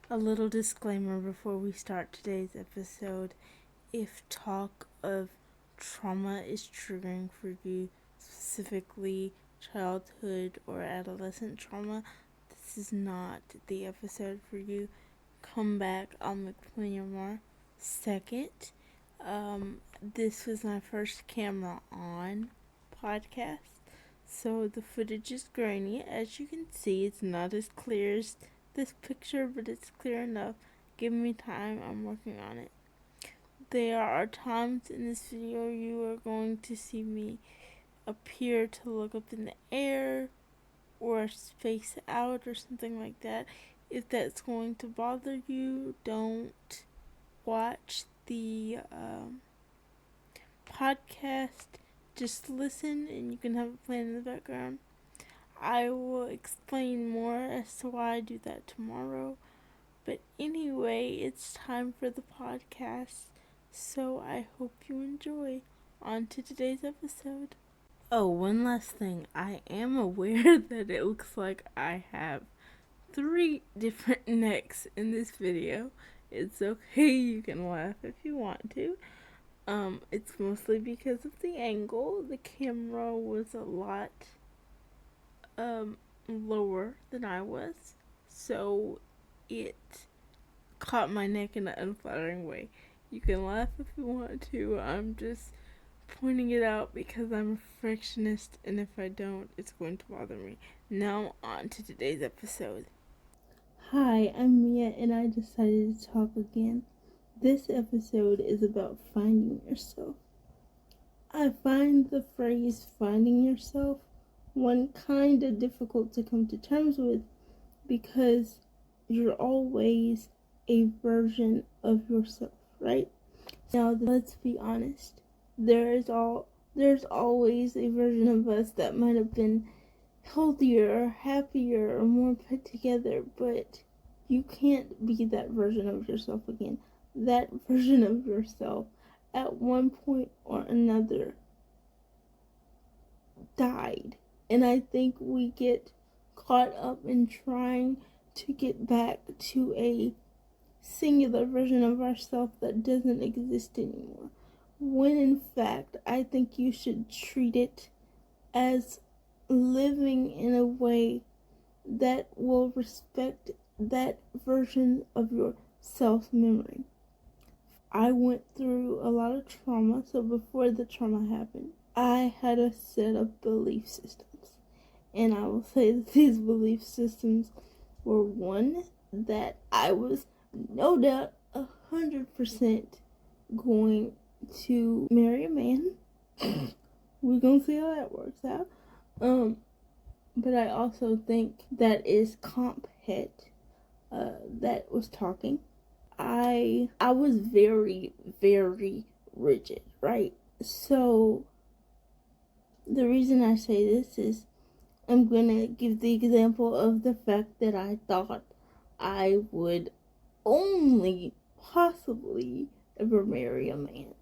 A little disclaimer before we start today's episode. If talk of trauma is triggering for you, specifically childhood or adolescent trauma, this is not the episode for you. Come back, I'll explain you more. Second, this was my first camera on podcast, so the footage is grainy. As you can see, it's not as clear as this picture, but it's clear enough. Give me time, I'm working on it. There are times in this video you are going to see me appear to look up in the air or space out or something like that. If that's going to bother you, don't watch the podcast. Just listen and you can have it playing in the background. I will explain more as to why I do that tomorrow. But anyway, it's time for the podcast. So I hope you enjoy. On to today's episode. Oh, one last thing. I am aware that it looks like I have 3 different necks in this video. It's okay, you can laugh if you want to. It's mostly because of the angle. The camera was a lot lower than I was, so it caught my neck in an unflattering way. You can laugh if you want to. I'm just pointing it out because I'm a perfectionist, and if I don't, it's going to bother me. Now, on to today's episode. Hi, I'm Mia, and I decided to talk again. This episode is about finding yourself. I find the phrase finding yourself one kind of difficult to come to terms with because you're always a version of yourself, right? Now, let's be honest. There's always a version of us that might have been healthier or happier or more put together, but you can't be that version of yourself again. That version of yourself at one point or another died. And I think we get caught up in trying to get back to a singular version of ourselves that doesn't exist anymore. When in fact, I think you should treat it as living in a way that will respect that version of your self-memory. I went through a lot of trauma, so before the trauma happened, I had a set of belief systems. And I will say that these belief systems were one, that I was no doubt 100% going to marry a man. We're gonna see how that works out. But I also think that is comp head that was talking. I was very, very rigid, right? So the reason I say this is I'm gonna give the example of the fact that I thought I would only possibly ever marry a man.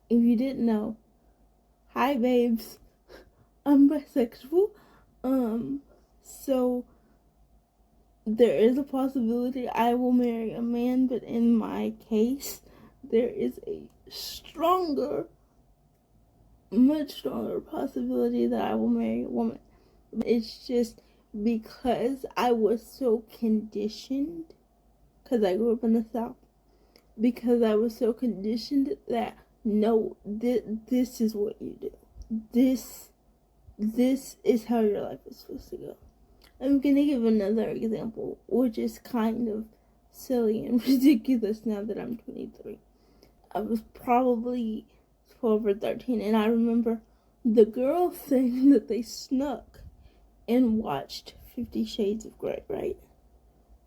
If you didn't know, hi babes, I'm bisexual. So there is a possibility I will marry a man, but in my case, there is a much stronger possibility that I will marry a woman. It's just because I was so conditioned, because I grew up in the South, because I was so conditioned that no, this is what you do. This is how your life is supposed to go. I'm gonna give another example, which is kind of silly and ridiculous now that I'm 23. I was probably 12 or 13, and I remember the girl saying that they snuck and watched 50 Shades of Grey, right?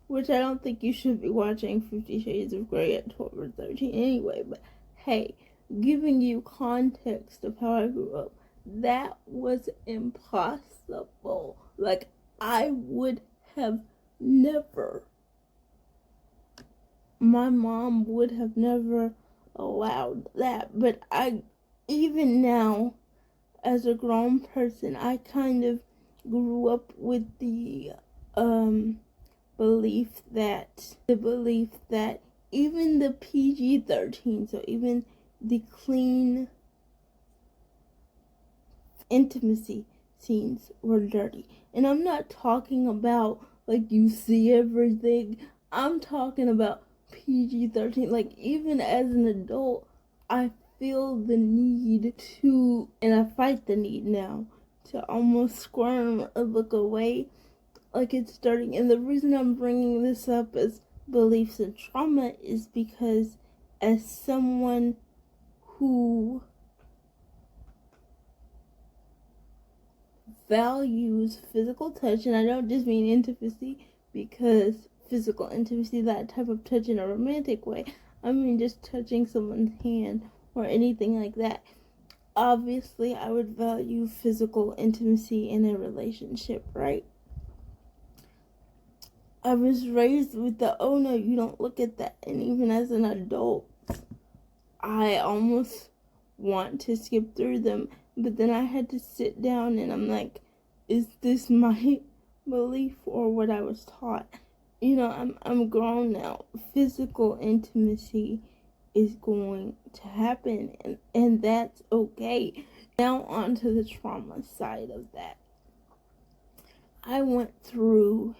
Which I don't think you should be watching 50 Shades of Grey at 12 or 13 anyway, but hey, giving you context of how I grew up, that was impossible. Like, I would have never, my mom would have never allowed that. But even now, as a grown person, I kind of grew up with the the belief that even the PG-13, so even the clean intimacy scenes were dirty. And I'm not talking about like you see everything. I'm talking about PG-13. Like even as an adult, I feel the need to, and I fight the need now, to almost squirm or look away like it's dirty. And the reason I'm bringing this up as beliefs and trauma is because as someone who values physical touch, and I don't just mean intimacy, because physical intimacy, that type of touch in a romantic way, I mean just touching someone's hand or anything like that. Obviously, I would value physical intimacy in a relationship, right? I was raised with the, oh no, you don't look at that. And even as an adult, I almost want to skip through them. But then I had to sit down and I'm like, is this my belief or what I was taught? You know, I'm grown now. Physical intimacy is going to happen, and that's okay. Now on to the trauma side of that. I went through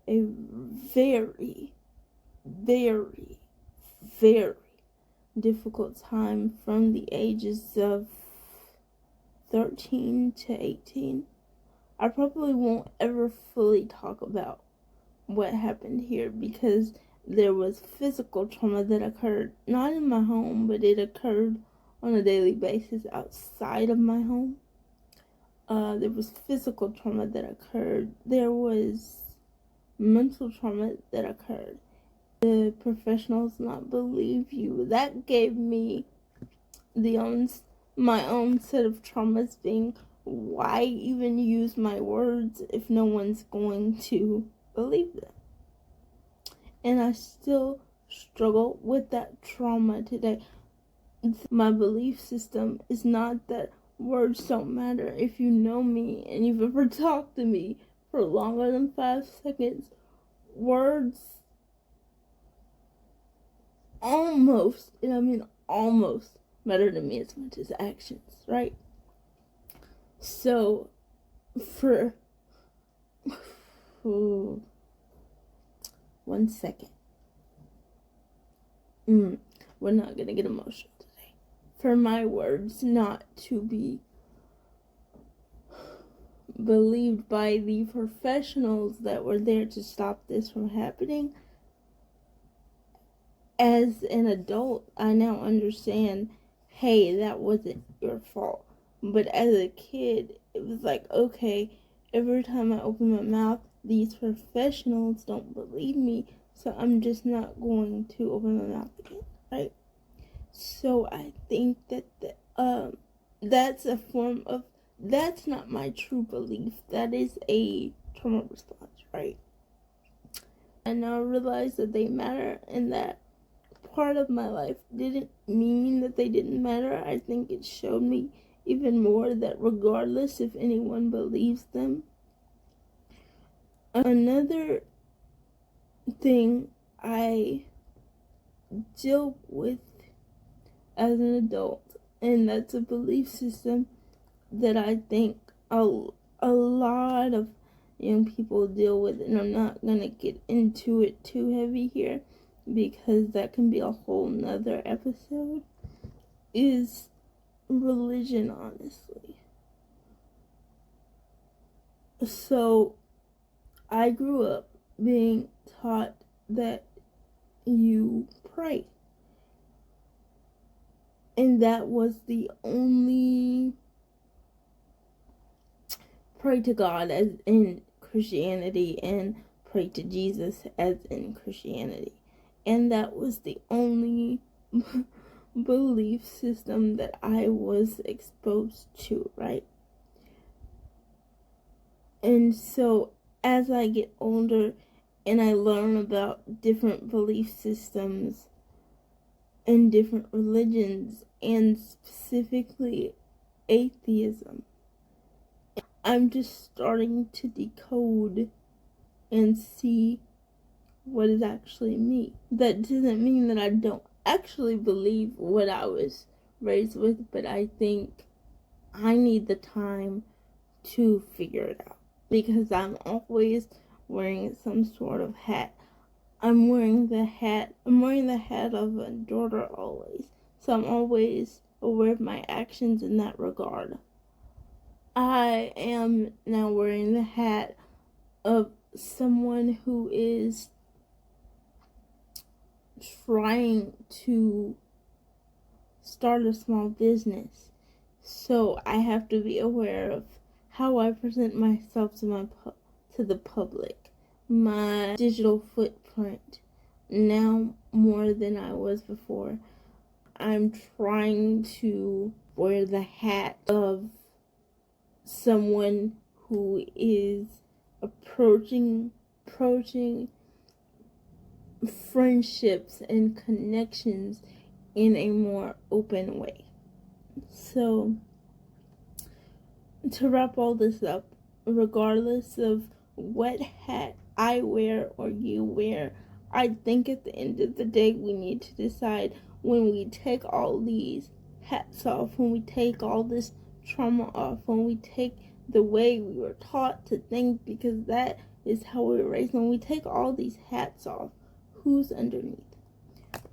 a very, very, very difficult time from the ages of 13 to 18. I probably won't ever fully talk about what happened here because there was physical trauma that occurred not in my home, but it occurred on a daily basis outside of my home. There was physical trauma that occurred. There was mental trauma that occurred. The professionals not believe you. That gave me my own set of traumas, being why even use my words if no one's going to believe them. And I still struggle with that trauma today. My belief system is not that words don't matter. If you know me and you've ever talked to me for longer than 5 seconds, words almost, and I mean almost, matter to me as much as actions, right? So, for 1 second. We're not gonna get emotional today. For my words not to be believed by the professionals that were there to stop this from happening, as an adult, I now understand, hey, that wasn't your fault. But as a kid, it was like, okay, every time I open my mouth, these professionals don't believe me, so I'm just not going to open my mouth again, right? So I think that that's a form of, that's not my true belief. That is a trauma response, right? I now realize that they matter, and that part of my life didn't mean that they didn't matter. I think it showed me even more that regardless if anyone believes them. Another thing I deal with as an adult, and that's a belief system that I think a lot of young people deal with, and I'm not gonna get into it too heavy here because that can be a whole nother episode, is religion, honestly. So I grew up being taught that you pray, and that was the only pray to God as in Christianity and pray to Jesus as in Christianity. And that was the only belief system that I was exposed to, right? And so as I get older and I learn about different belief systems and different religions, and specifically atheism, I'm just starting to decode and see what is actually me. That doesn't mean that I don't actually believe what I was raised with, but I think I need the time to figure it out, because I'm always wearing some sort of hat. I'm wearing the hat of a daughter always. So I'm always aware of my actions in that regard. I am now wearing the hat of someone who is trying to start a small business. So I have to be aware of how I present myself to the public, my digital footprint, now more than I was before. I'm trying to wear the hat of someone who is approaching friendships and connections in a more open way. So, to wrap all this up, regardless of what hat I wear or you wear, I think at the end of the day we need to decide, when we take all these hats off, when we take all this trauma off, when we take the way we were taught to think, because that is how we were raised, when we take all these hats off, who's underneath?